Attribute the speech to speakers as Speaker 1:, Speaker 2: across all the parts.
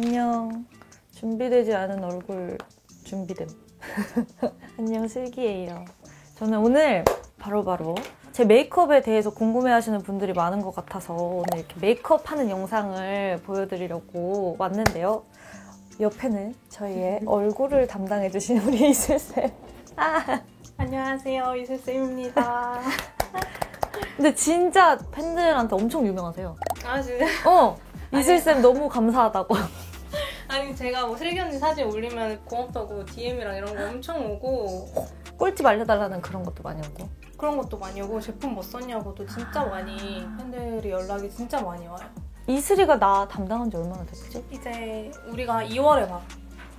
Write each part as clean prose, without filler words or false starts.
Speaker 1: 안녕. 준비되지 않은 얼굴 준비됨. 안녕, 슬기예요. 저는 오늘 바로바로 제 메이크업에 대해서 궁금해하시는 분들이 많은 것 같아서 오늘 이렇게 메이크업 하는 영상을 보여드리려고 왔는데요. 옆에는 저희의 얼굴을 담당해주신 우리 이슬쌤.
Speaker 2: 안녕하세요, 이슬쌤입니다.
Speaker 1: 근데 진짜 팬들한테 엄청 유명하세요.
Speaker 2: 아, 진짜?
Speaker 1: 이슬쌤 너무 감사하다고.
Speaker 2: 아니, 제가 뭐 슬기 언니 사진 올리면 고맙다고 DM이랑 이런 거 엄청 오고
Speaker 1: 꿀팁 알려달라는 그런 것도 많이 오고.
Speaker 2: 그런 것도 많이 오고 제품 뭐 썼냐고도 진짜 많이 팬들이 연락이 진짜 많이 와요.
Speaker 1: 이슬이가 나 담당한 지 얼마나 됐지?
Speaker 2: 이제 우리가 2월에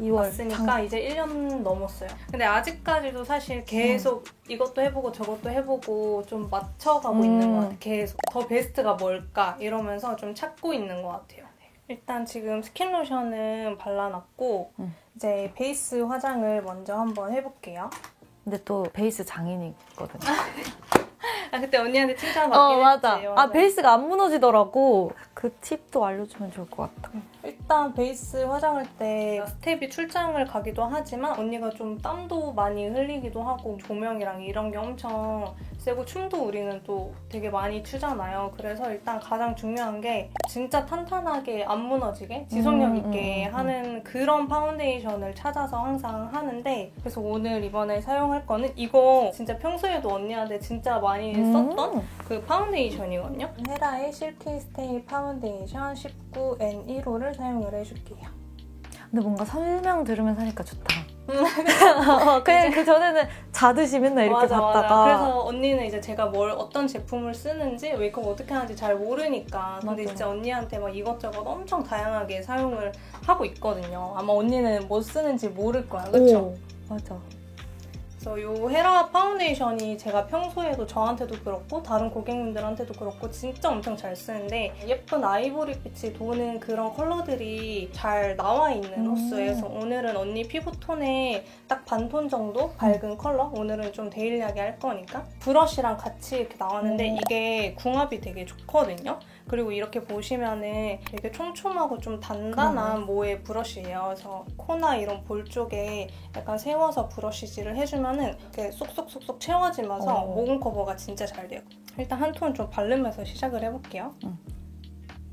Speaker 1: 2월.
Speaker 2: 왔으니까 이제 1년 넘었어요. 근데 아직까지도 사실 계속 이것도 해보고 저것도 해보고 좀 맞춰가고 있는 것 같아요. 계속 더 베스트가 뭘까 이러면서 좀 찾고 있는 것 같아요. 일단 지금 스킨 로션은 발라놨고 이제 베이스 화장을 먼저 한번 해볼게요.
Speaker 1: 근데 또 베이스 장인이거든.
Speaker 2: 그때 언니한테 칭찬받긴
Speaker 1: 맞아.
Speaker 2: 했지. 맞아.
Speaker 1: 베이스가 안 무너지더라고. 그 팁도 알려주면 좋을 것 같다.
Speaker 2: 일단 베이스 화장할 때 스텝이 출장을 가기도 하지만 언니가 좀 땀도 많이 흘리기도 하고 조명이랑 이런 게 엄청 세고 춤도 우리는 또 되게 많이 추잖아요. 그래서 일단 가장 중요한 게 진짜 탄탄하게 안 무너지게 지속력 있게 하는 그런 파운데이션을 찾아서 항상 하는데, 그래서 오늘 이번에 사용할 거는 이거 진짜 평소에도 언니한테 진짜 많이 썼던 그 파운데이션이거든요. 헤라의 실키 스테이 파운데이션 19N1호를 사용을 해줄게요.
Speaker 1: 근데 뭔가 설명 들으면서 하니까 좋다. 그냥 그 전에는 자듯이 맨날 이렇게 봤다가.
Speaker 2: 맞아. 그래서 언니는 이제 제가 어떤 제품을 쓰는지 메이크업 어떻게 하는지 잘 모르니까. 근데 진짜 언니한테 막 이것저것 엄청 다양하게 사용을 하고 있거든요. 아마 언니는 뭐 쓰는지 모를 거야, 그쵸?
Speaker 1: 맞아.
Speaker 2: 그래서 이 헤라 파운데이션이 제가 평소에도 저한테도 그렇고 다른 고객님들한테도 그렇고 진짜 엄청 잘 쓰는데, 예쁜 아이보리빛이 도는 그런 컬러들이 잘 나와 있는 호수여서 오늘은 언니 피부톤에 딱 반톤 정도 밝은 컬러, 오늘은 좀 데일리하게 할 거니까 브러쉬랑 같이 이렇게 나왔는데 이게 궁합이 되게 좋거든요. 그리고 이렇게 보시면은 되게 촘촘하고 좀 단단한 모의 브러쉬예요. 그래서 코나 이런 볼 쪽에 약간 세워서 브러쉬질을 해주면은 이렇게 쏙쏙쏙쏙 채워지면서 모공 커버가 진짜 잘 돼요. 일단 한 톤 좀 바르면서 시작을 해볼게요.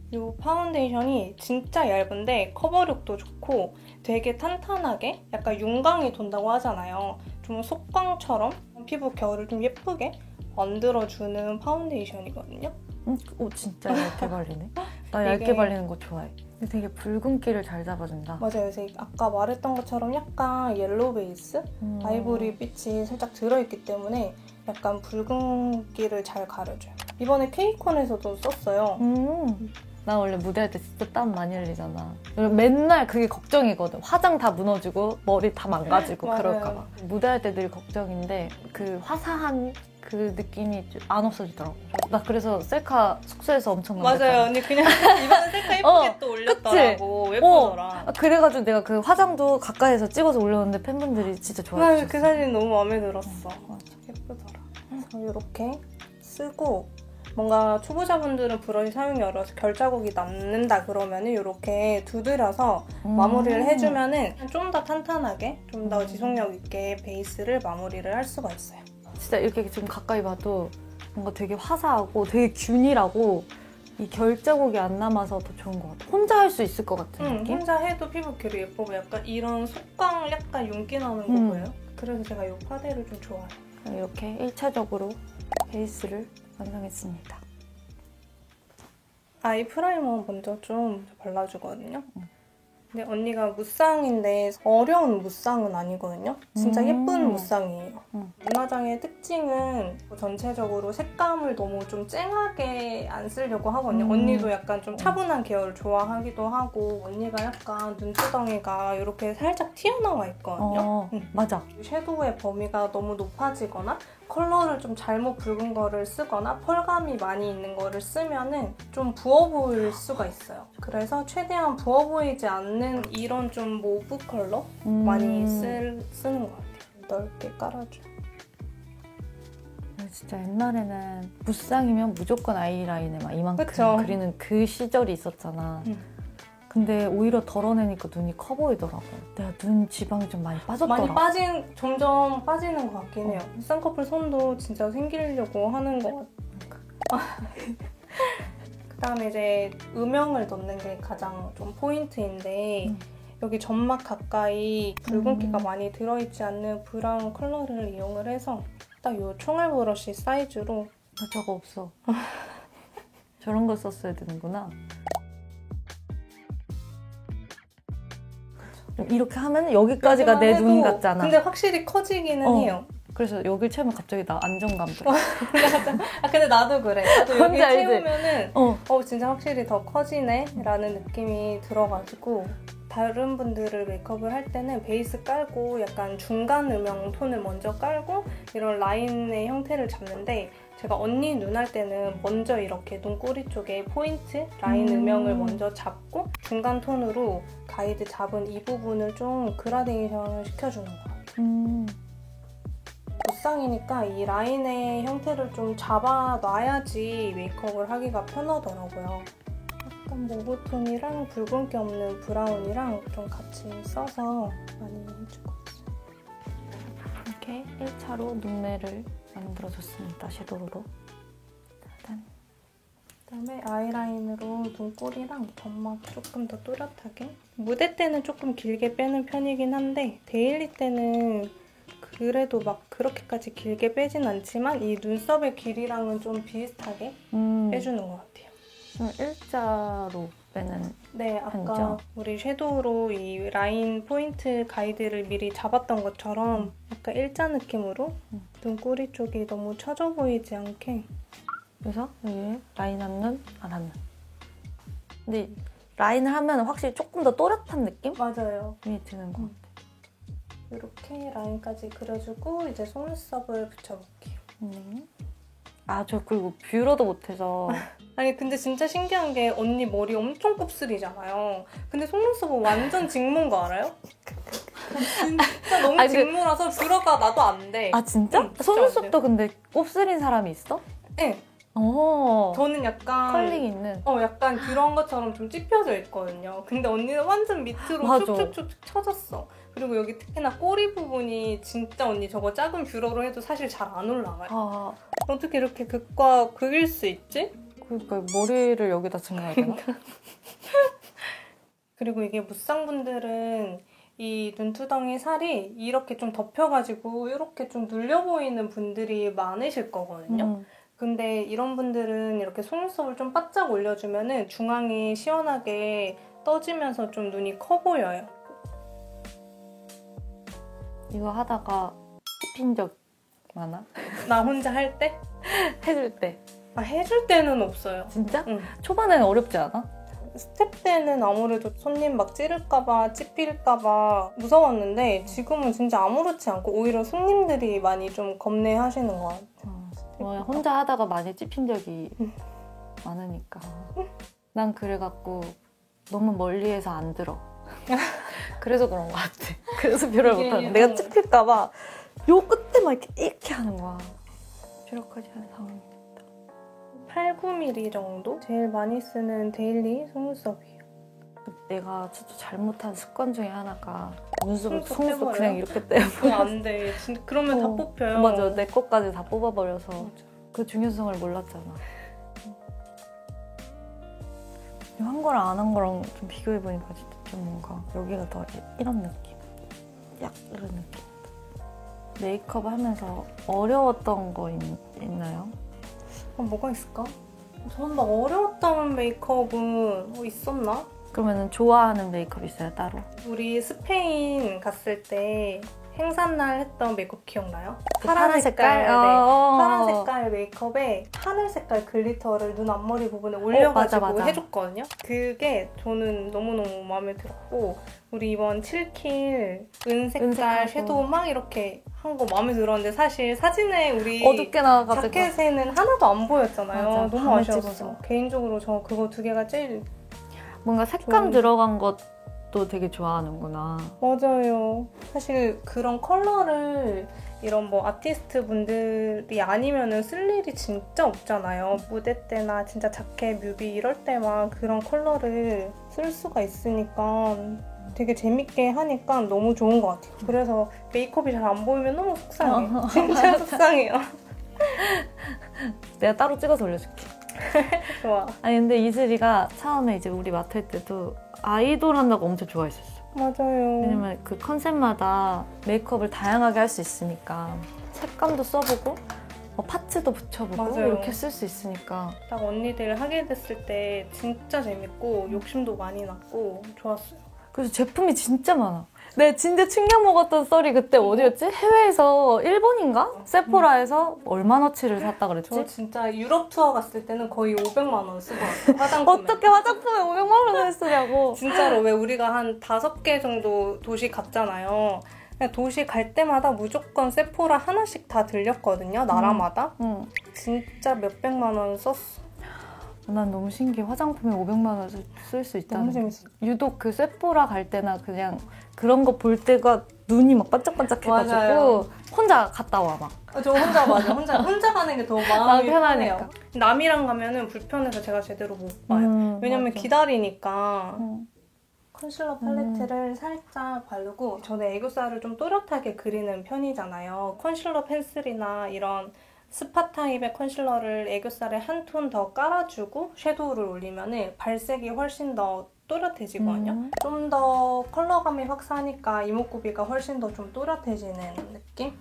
Speaker 2: 이 파운데이션이 진짜 얇은데 커버력도 좋고 되게 탄탄하게 약간 윤광이 돈다고 하잖아요. 좀 속광처럼 피부 결을 좀 예쁘게 만들어주는 파운데이션이거든요.
Speaker 1: 진짜 얇게 발리네. 나 얇게 발리는 거 좋아해. 근데 되게 붉은기를 잘 잡아준다.
Speaker 2: 맞아요. 그래서 아까 말했던 것처럼 약간 옐로우 베이스? 아이보리 빛이 살짝 들어있기 때문에 약간 붉은기를 잘 가려줘요. 이번에 케이콘에서도 썼어요.
Speaker 1: 나 원래 무대할 때 진짜 땀 많이 흘리잖아. 맨날 그게 걱정이거든. 화장 다 무너지고 머리 다 망가지고 그럴까 봐. 무대할 때 늘 걱정인데 그 화사한 그 느낌이 안 없어지더라고. 나 그래서 셀카 숙소에서 엄청 남겼잖아.
Speaker 2: 맞아요. 언니 그냥 이번에 셀카 예쁘게 또 올렸더라고. 예쁘더라.
Speaker 1: 그래가지고 내가 그 화장도 가까이서 찍어서 올렸는데 팬분들이 진짜 좋아해주셨어.
Speaker 2: 그 사진 너무 마음에 들었어. 예쁘더라. 그래서 이렇게 쓰고, 뭔가 초보자분들은 브러쉬 사용이 어려워서 결자국이 남는다 그러면은 이렇게 두드려서 마무리를 해주면은 좀 더 탄탄하게, 좀 더 지속력 있게 베이스를 마무리를 할 수가 있어요.
Speaker 1: 진짜 이렇게 좀 가까이 봐도 뭔가 되게 화사하고 되게 균일하고 이 결자국이 안 남아서 더 좋은 것 같아. 혼자 할 수 있을 것 같은 느낌?
Speaker 2: 혼자 해도 피부 결이 예쁘고 약간 이런 속광 약간 윤기 나는 거 보여요? 그래서 제가 이 파데를 좀 좋아해요.
Speaker 1: 이렇게 1차적으로 베이스를 완성했습니다.
Speaker 2: 아이 프라이머 먼저 좀 발라주거든요. 근데 언니가 무쌍인데 어려운 무쌍은 아니거든요. 진짜 예쁜 무쌍이에요. 눈화장의 특징은 전체적으로 색감을 너무 좀 쨍하게 안 쓰려고 하거든요. 언니도 약간 좀 차분한 계열을 좋아하기도 하고, 언니가 약간 눈두덩이가 이렇게 살짝 튀어나와 있거든요.
Speaker 1: 맞아.
Speaker 2: 섀도우의 범위가 너무 높아지거나 컬러를 좀 잘못 붉은 거를 쓰거나 펄감이 많이 있는 거를 쓰면은 좀 부어 보일 수가 있어요. 그래서 최대한 부어 보이지 않는 이런 좀 모브 컬러 많이 쓰는 것 같아요. 넓게 깔아줘요.
Speaker 1: 진짜 옛날에는 무쌍이면 무조건 아이라인에 막 이만큼
Speaker 2: 그쵸?
Speaker 1: 그리는 그 시절이 있었잖아. 근데 오히려 덜어내니까 눈이 커 보이더라고. 내가 눈 지방이 좀 많이 빠졌더라.
Speaker 2: 점점 빠지는 것 같긴 해요. 쌍꺼풀 손도 진짜 생기려고 하는 것 같아요. 그다음에 이제 음영을 넣는 게 가장 좀 포인트인데 여기 점막 가까이 붉은기가 많이 들어있지 않는 브라운 컬러를 이용을 해서 딱 이 총알 브러쉬 사이즈로.
Speaker 1: 나 저거 없어. 저런 거 썼어야 되는구나. 이렇게 하면 여기까지가 내 눈 같잖아.
Speaker 2: 근데 확실히 커지기는 해요.
Speaker 1: 그래서 여길 채우면 갑자기 나 안정감 들어.
Speaker 2: 근데 나도 그래. 나도 여기
Speaker 1: 알지?
Speaker 2: 채우면은 진짜 확실히 더 커지네 라는 느낌이 들어가지고 다른 분들을 메이크업을 할 때는 베이스 깔고 약간 중간 음영 톤을 먼저 깔고 이런 라인의 형태를 잡는데 제가 언니 눈 할 때는 먼저 이렇게 눈꼬리 쪽에 포인트 라인 음영을 먼저 잡고 중간 톤으로 가이드 잡은 이 부분을 좀 그라데이션을 시켜주는 것 같아요. 무쌍이니까 이 라인의 형태를 좀 잡아놔야지 메이크업을 하기가 편하더라고요. 약간 모브톤이랑 붉은기 없는 브라운이랑 좀 같이 써서 많이 해주고 있어요.
Speaker 1: 이렇게 1차로 눈매를 만들어줬습니다. 섀도우로. 짜잔.
Speaker 2: 그다음에 아이라인으로 눈꼬리랑 점막 조금 더 또렷하게. 무대 때는 조금 길게 빼는 편이긴 한데 데일리 때는 그래도 막 그렇게까지 길게 빼진 않지만 이 눈썹의 길이랑은 좀 비슷하게 빼주는 것 같아요.
Speaker 1: 일자로 빼는
Speaker 2: 네, 아까
Speaker 1: 편이죠?
Speaker 2: 우리 섀도우로 이 라인 포인트 가이드를 미리 잡았던 것처럼 약간 일자 느낌으로 눈꼬리 쪽이 너무 처져 보이지 않게.
Speaker 1: 그래서 여기 라인 한 눈, 안 한 눈. 근데 라인을 하면 확실히 조금 더 또렷한 느낌이
Speaker 2: 맞아요.
Speaker 1: 드는 것 같아요.
Speaker 2: 이렇게 라인까지 그려주고 이제 속눈썹을 붙여볼게요.
Speaker 1: 저 그리고 뷰러도 못해서
Speaker 2: 아니 근데 진짜 신기한 게 언니 머리 엄청 곱슬이잖아요. 근데 속눈썹은 완전 직무인 거 알아요? 진짜 너무 직무라서 뷰러가 나도 안 돼.
Speaker 1: 아 진짜?
Speaker 2: 응, 진짜
Speaker 1: 속눈썹도 근데 곱슬인 사람이 있어?
Speaker 2: 네. 저는 약간
Speaker 1: 컬링 있는.
Speaker 2: 약간 그런 것처럼 좀 찝혀져 있거든요. 근데 언니는 완전 밑으로
Speaker 1: 맞아.
Speaker 2: 쭉쭉쭉 쳐졌어. 그리고 여기 특히나 꼬리 부분이 진짜 언니 저거 작은 뷰러로 해도 사실 잘 안 올라가요. 어떻게 이렇게 극과 극일 수 있지?
Speaker 1: 그러니까 머리를 여기다 증명해야 되나?
Speaker 2: 그리고 이게 무쌍분들은 이 눈두덩이 살이 이렇게 좀 덮여가지고 이렇게 좀 눌려 보이는 분들이 많으실 거거든요. 근데 이런 분들은 이렇게 속눈썹을 좀 바짝 올려주면은 중앙이 시원하게 떠지면서 좀 눈이 커 보여요.
Speaker 1: 이거 하다가 씹힌 적 많아?
Speaker 2: 나 혼자 할 때?
Speaker 1: 해줄 때.
Speaker 2: 해줄 때는 없어요.
Speaker 1: 진짜?
Speaker 2: 응.
Speaker 1: 초반에는 어렵지 않아?
Speaker 2: 스텝 때는 아무래도 손님 막 찌를까봐 찝힐까봐 무서웠는데 지금은 진짜 아무렇지 않고 오히려 손님들이 많이 좀 겁내하시는 것 같아요.
Speaker 1: 혼자 하다가 많이 찝힌 적이 많으니까. 난 그래갖고 너무 멀리에서 안 들어. 그래서 그런 것 같아. 그래서 뷰러를 못하는. 내가 찝힐까봐 요 끝에만 이렇게 하는 거야. 뷰러까지 하는 상황이 됐다.
Speaker 2: 8, 9mm 정도? 제일 많이 쓰는 데일리 속눈썹이에요.
Speaker 1: 내가 진짜 잘못한 습관 중에 하나가 속눈썹
Speaker 2: 떼버려요?
Speaker 1: 그냥 이렇게 떼버려.
Speaker 2: 안 돼. 그러면 다 뽑혀요.
Speaker 1: 맞아. 내 것까지 다 뽑아버려서
Speaker 2: 맞아.
Speaker 1: 그 중요성을 몰랐잖아. 한 거랑 안 한 거랑 좀 비교해보니까 진짜 좀 뭔가 여기가 더 이런 느낌. 약 이런 느낌. 메이크업 하면서 어려웠던 거 있나요?
Speaker 2: 뭐가 있을까? 저는 막 어려웠던 메이크업은 있었나?
Speaker 1: 그러면은 좋아하는 메이크업 있어요, 따로?
Speaker 2: 우리 스페인 갔을 때 행사날 했던 메이크업 기억나요?
Speaker 1: 파란 색깔?
Speaker 2: 네. 파란 색깔 메이크업에 하늘 색깔 글리터를 눈 앞머리 부분에 올려가지고
Speaker 1: 맞아.
Speaker 2: 해줬거든요. 그게 저는 너무너무 마음에 들었고 우리 이번 7킬 은색깔 섀도우 막 이렇게 한 거 마음에 들었는데 사실 사진에 우리
Speaker 1: 어둡게 나와가지고
Speaker 2: 자켓에는 하나도 안 보였잖아요.
Speaker 1: 맞아,
Speaker 2: 너무 아쉬웠어.
Speaker 1: 찍어서.
Speaker 2: 개인적으로 저 그거 두 개가 제일
Speaker 1: 뭔가 색감 들어간 것 또 되게 좋아하는구나.
Speaker 2: 맞아요. 사실 그런 컬러를 이런 뭐 아티스트 분들이 아니면은 쓸 일이 진짜 없잖아요. 무대 때나 진짜 자켓, 뮤비 이럴 때만 그런 컬러를 쓸 수가 있으니까 되게 재밌게 하니까 너무 좋은 것 같아요. 그래서 메이크업이 잘 안 보이면 너무 속상해. 진짜 속상해요.
Speaker 1: 내가 따로 찍어서 올려줄게.
Speaker 2: 좋아.
Speaker 1: 아니 근데 이슬이가 처음에 이제 우리 맡을 때도 아이돌 한다고 엄청 좋아했었어.
Speaker 2: 맞아요.
Speaker 1: 왜냐면 그 컨셉마다 메이크업을 다양하게 할 수 있으니까 색감도 써보고 뭐 파츠도 붙여보고
Speaker 2: 맞아요.
Speaker 1: 이렇게 쓸 수 있으니까.
Speaker 2: 딱 언니들 하게 됐을 때 진짜 재밌고 욕심도 많이 났고 좋았어요.
Speaker 1: 그래서 제품이 진짜 많아. 내 진짜 충격 먹었던 썰이 그때 어디였지? 해외에서 일본인가? 세포라에서 얼마나치를 샀다 그랬지?
Speaker 2: 저 진짜 유럽 투어 갔을 때는 거의 500만 원 쓰고 왔어요. 화장품에.
Speaker 1: 어떻게 화장품에 500만 원을 쓰냐고.
Speaker 2: 진짜로 왜 우리가 한 5개 정도 도시 갔잖아요. 그냥 도시 갈 때마다 무조건 세포라 하나씩 다 들렸거든요. 나라마다.
Speaker 1: 응.
Speaker 2: 진짜 몇백만 원 썼어.
Speaker 1: 난 너무 신기해. 화장품에 500만 원을 쓸 수 있다는
Speaker 2: 너무
Speaker 1: 게.
Speaker 2: 재밌어.
Speaker 1: 유독 그 세포라 갈 때나 그냥 그런 거 볼 때가 눈이 막 반짝반짝 해가지고
Speaker 2: 맞아요.
Speaker 1: 혼자 갔다 와 막.
Speaker 2: 저 혼자 맞아. 혼자 가는 게 더 마음이
Speaker 1: 마음이 편하니까.
Speaker 2: 편해요. 남이랑 가면은 불편해서 제가 제대로 못 봐요. 왜냐면
Speaker 1: 맞아.
Speaker 2: 기다리니까.
Speaker 1: 응.
Speaker 2: 컨실러 팔레트를 살짝 바르고 저는 애교살을 좀 또렷하게 그리는 편이잖아요. 컨실러 펜슬이나 이런 스파 타입의 컨실러를 애교살에 한 톤 더 깔아주고 섀도우를 올리면 발색이 훨씬 더 또렷해지거든요. 좀 더 컬러감이 확 사니까 이목구비가 훨씬 더 좀 또렷해지는 느낌?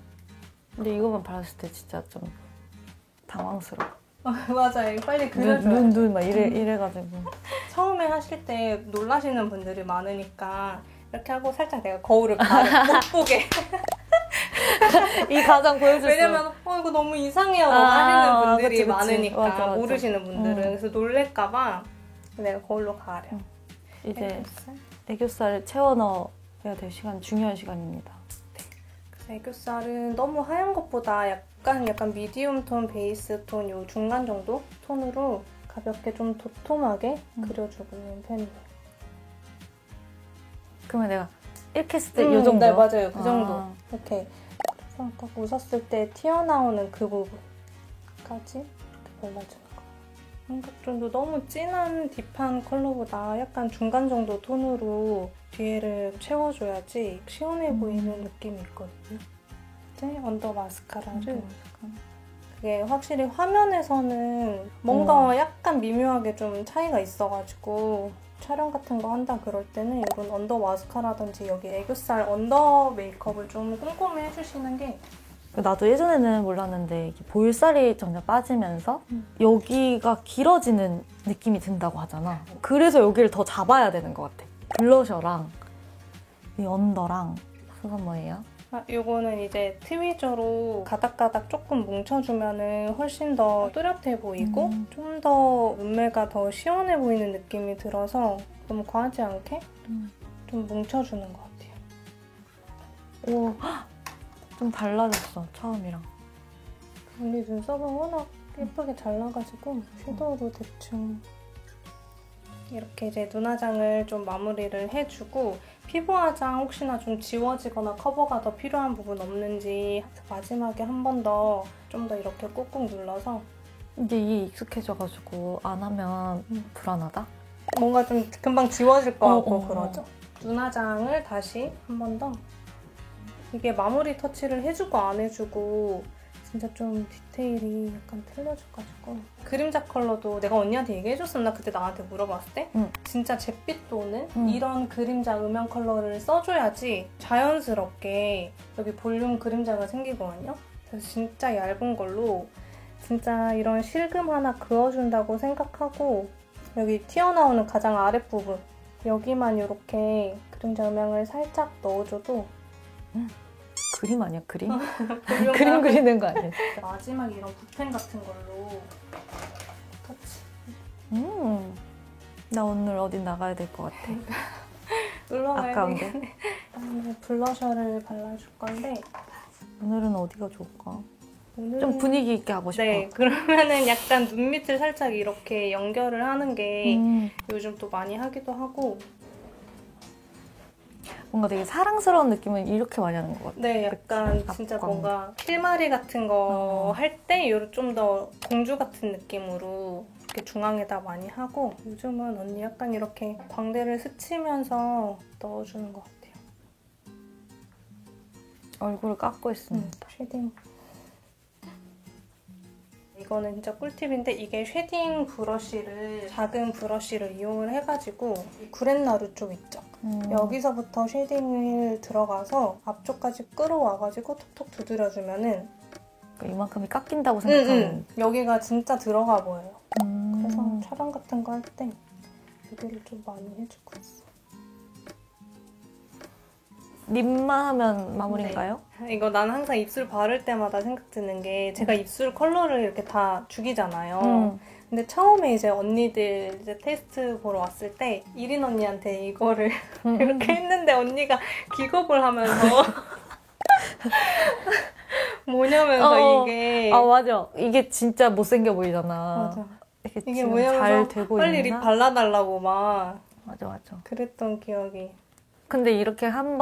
Speaker 1: 근데 이거만 발랐을 때 진짜 좀 당황스러워.
Speaker 2: 맞아요. 빨리 그려줘요.
Speaker 1: 눈 막 이래가지고.
Speaker 2: 처음에 하실 때 놀라시는 분들이 많으니까 이렇게 하고 살짝 내가 거울을 가려 못 보게.
Speaker 1: 이 가장 보여줬어.
Speaker 2: 왜냐면 이거 너무 이상해요 라고
Speaker 1: 아,
Speaker 2: 하시는 분들이
Speaker 1: 그치.
Speaker 2: 많으니까
Speaker 1: 맞아.
Speaker 2: 모르시는 분들은. 그래서 놀랄까봐 내가 거울로 가려.
Speaker 1: 이제 애교살을 채워 넣어야 될 시간, 중요한 시간입니다.
Speaker 2: 그래서 애교살은 너무 하얀 것보다 약간 미디움 톤, 베이스 톤 요 중간 정도 톤으로 가볍게 좀 도톰하게 그려주고 있는 편이에요.
Speaker 1: 그러면 내가 이렇게 했을 때 이 정도?
Speaker 2: 네, 맞아요. 그 정도.
Speaker 1: 아.
Speaker 2: 이렇게. 그래서 딱 웃었을 때 튀어나오는 그 부분까지 이렇게 발라주는 거. 삼각존도 너무 진한 딥한 컬러보다 약간 중간 정도 톤으로 뒤에를 채워줘야지 시원해 보이는 느낌이 있거든요. 이제 언더 마스카라를 그게 확실히 화면에서는 뭔가 약간 미묘하게 좀 차이가 있어가지고 촬영 같은 거 한다 그럴 때는 이런 언더 마스카라든지 여기 애교살 언더 메이크업을 좀 꼼꼼히 해주시는 게
Speaker 1: 나도 예전에는 몰랐는데 이게 볼살이 점점 빠지면서 여기가 길어지는 느낌이 든다고 하잖아. 그래서 여기를 더 잡아야 되는 것 같아. 블러셔랑 이 언더랑 그건 뭐예요?
Speaker 2: 요거는 이제 트위저로 가닥가닥 조금 뭉쳐주면 훨씬 더 또렷해 보이고 좀 더 눈매가 더 시원해 보이는 느낌이 들어서 너무 과하지 않게 좀 뭉쳐주는 것 같아요.
Speaker 1: 오, 좀 달라졌어, 처음이랑.
Speaker 2: 언니 눈썹은 워낙 예쁘게 잘 나가지고 섀도우로 대충 이렇게 이제 눈 화장을 좀 마무리를 해주고 피부 화장 혹시나 좀 지워지거나 커버가 더 필요한 부분 없는지 마지막에 한 번 더 좀 더 이렇게 꾹꾹 눌러서
Speaker 1: 이제 이게 익숙해져가지고 안 하면 불안하다?
Speaker 2: 뭔가 좀 금방 지워질 것 같고 그러죠.
Speaker 1: 어.
Speaker 2: 눈 화장을 다시 한 번 더 이게 마무리 터치를 해주고 안 해주고 진짜 좀 디테일이 약간 틀려져가지고 그림자 컬러도 내가 언니한테 얘기해줬었나? 그때 나한테 물어봤을 때?
Speaker 1: 응.
Speaker 2: 진짜 잿빛 도는 이런 그림자 음영 컬러를 써줘야지 자연스럽게 여기 볼륨 그림자가 생기거든요. 그래서 진짜 얇은 걸로 진짜 이런 실금 하나 그어준다고 생각하고 여기 튀어나오는 가장 아랫부분 여기만 이렇게 그림자 음영을 살짝 넣어줘도
Speaker 1: 그림 아니야, 그림?
Speaker 2: 볼륨감.
Speaker 1: 그림 그리는 거 아니야?
Speaker 2: 마지막 이런 붓펜 같은 걸로 터치.
Speaker 1: 나 오늘 어디 나가야 될 것 같아.
Speaker 2: 놀러 가야
Speaker 1: 아까운데?
Speaker 2: 되겠네. 이제 블러셔를 발라줄 건데
Speaker 1: 오늘은 어디가 좋을까?
Speaker 2: 오늘은
Speaker 1: 좀 분위기 있게 하고 싶어.
Speaker 2: 네, 그러면은 약간 눈 밑을 살짝 이렇게 연결을 하는 게 요즘 또 많이 하기도 하고
Speaker 1: 뭔가 되게 사랑스러운 느낌은 이렇게 많이 하는 것 같아.
Speaker 2: 네, 약간 진짜
Speaker 1: 앞광.
Speaker 2: 뭔가 실마리 같은 거
Speaker 1: 어.
Speaker 2: 할 때 좀 더 공주 같은 느낌으로 이렇게 중앙에다 많이 하고 요즘은 언니 약간 이렇게 광대를 스치면서 넣어주는 것 같아요.
Speaker 1: 얼굴을 깎고 있습니다.
Speaker 2: 쉐딩. 이거는 진짜 꿀팁인데 이게 쉐딩 브러쉬를 작은 브러쉬를 이용을 해가지고 이 구렛나루 쪽 있죠? 여기서부터 쉐딩을 들어가서 앞쪽까지 끌어와가지고 톡톡 두드려주면은
Speaker 1: 이만큼이 깎인다고 생각하면
Speaker 2: 여기가 진짜 들어가 보여요. 그래서
Speaker 1: 음.
Speaker 2: 촬영 같은 거 할 때 여기를 좀 많이 해주고 있어.
Speaker 1: 립만 하면 마무리인가요?
Speaker 2: 이거 난 항상 입술 바를 때마다 생각 드는 게 제가 입술 컬러를 이렇게 다 죽이잖아요. 근데 처음에 이제 언니들 이제 테스트 보러 왔을 때 이린 언니한테 이거를 이렇게 했는데 언니가 기겁을 하면서 뭐냐면서 이게
Speaker 1: 아 맞아. 이게 진짜 못생겨 보이잖아.
Speaker 2: 맞아.
Speaker 1: 이게
Speaker 2: 이게
Speaker 1: 지금
Speaker 2: 뭐냐면서
Speaker 1: 잘 되고
Speaker 2: 빨리
Speaker 1: 있나?
Speaker 2: 립 발라달라고 막
Speaker 1: 맞아.
Speaker 2: 그랬던 기억이.
Speaker 1: 근데 이렇게 한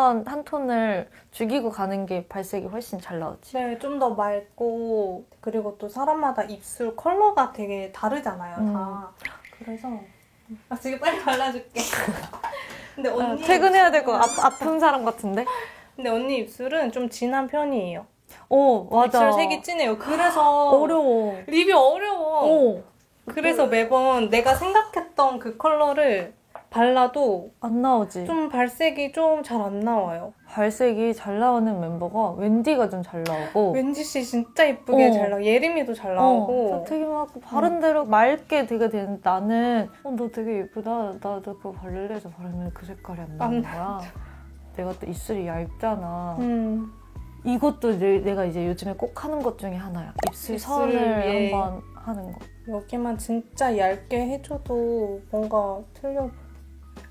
Speaker 1: 톤을 죽이고 가는 게 발색이 훨씬 잘 나오지.
Speaker 2: 네, 좀 더 맑고 그리고 또 사람마다 입술 컬러가 되게 다르잖아요, 다. 그래서 지금 빨리 발라줄게. 근데 언니
Speaker 1: 퇴근해야 될 거 아픈 사람 같은데?
Speaker 2: 근데 언니 입술은 좀 진한 편이에요.
Speaker 1: 오 맞아.
Speaker 2: 입술 색이 진해요. 그래서
Speaker 1: 어려워.
Speaker 2: 립이 어려워.
Speaker 1: 오.
Speaker 2: 그래서 매번 내가 생각했던 그 컬러를 발라도
Speaker 1: 안 나오지.
Speaker 2: 좀 발색이 좀 잘 안 나와요.
Speaker 1: 발색이 잘 나오는 멤버가 웬디가 좀 잘 나오고
Speaker 2: 왠지 씨 진짜 이쁘게 잘 나오고 예림이도 잘 나오고
Speaker 1: 되게 막 바른 대로 맑게 되게 되는 나는 너 되게 예쁘다. 나도 그거 바를래 해서 바르면 그 색깔이 안 나오는 거야. 내가 또 입술이 얇잖아. 이것도 내가 이제 요즘에 꼭 하는 것 중에 하나야. 입술 선을
Speaker 2: 위에.
Speaker 1: 한번 하는 거.
Speaker 2: 여기만 진짜 얇게 해줘도 뭔가 틀려 보여.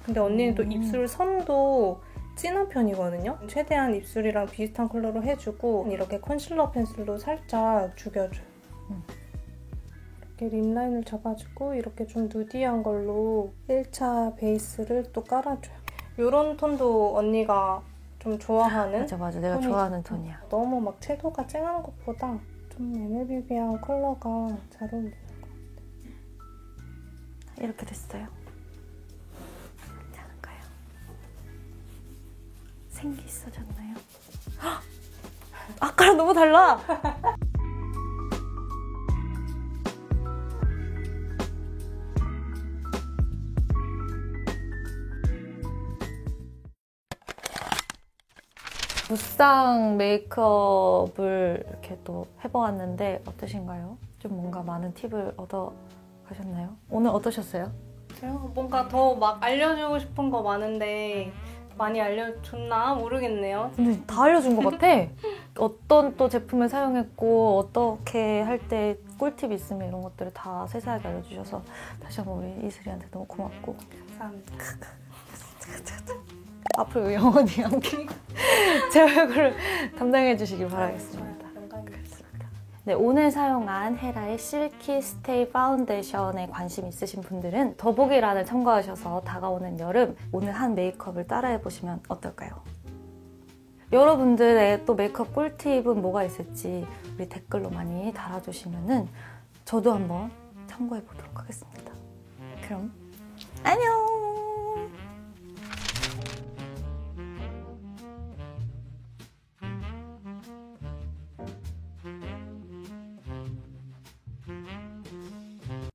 Speaker 2: 근데 언니는 또 입술 선도 진한 편이거든요. 최대한 입술이랑 비슷한 컬러로 해주고 이렇게 컨실러 펜슬로 살짝 죽여줘요. 이렇게 립라인을 잡아주고 이렇게 좀 누디한 걸로 1차 베이스를 또 깔아줘요. 이런 톤도 언니가 좀 좋아하는
Speaker 1: 맞아. 내가
Speaker 2: 톤이죠.
Speaker 1: 좋아하는 톤이야.
Speaker 2: 너무 막 채도가 쨍한 것보다 좀 애매비비한 컬러가 잘 어울리는 것 같아요.
Speaker 1: 이렇게 됐어요. 괜찮은가요? 색이 있어졌나요? 아까랑 너무 달라! 무쌍 메이크업을 이렇게 또 해보았는데 어떠신가요? 좀 뭔가 많은 팁을 얻어 가셨나요? 오늘 어떠셨어요?
Speaker 2: 뭔가 더 막 알려주고 싶은 거 많은데 많이 알려줬나 모르겠네요.
Speaker 1: 근데 다 알려준 것 같아. 어떤 또 제품을 사용했고 어떻게 할 때 꿀팁 있으면 이런 것들을 다 세세하게 알려주셔서 다시 한번 우리 이슬이한테 너무 고맙고
Speaker 2: 감사합니다.
Speaker 1: 앞으로 영원히 함께 제 얼굴을 담당해 주시길 바라겠습니다.
Speaker 2: 영광입니다.
Speaker 1: 네, 오늘 사용한 헤라의 실키 스테이 파운데이션에 관심 있으신 분들은 더보기란을 참고하셔서 다가오는 여름 오늘 한 메이크업을 따라해보시면 어떨까요? 여러분들의 또 메이크업 꿀팁은 뭐가 있을지 우리 댓글로 많이 달아주시면은 저도 한번 참고해보도록 하겠습니다. 그럼 안녕!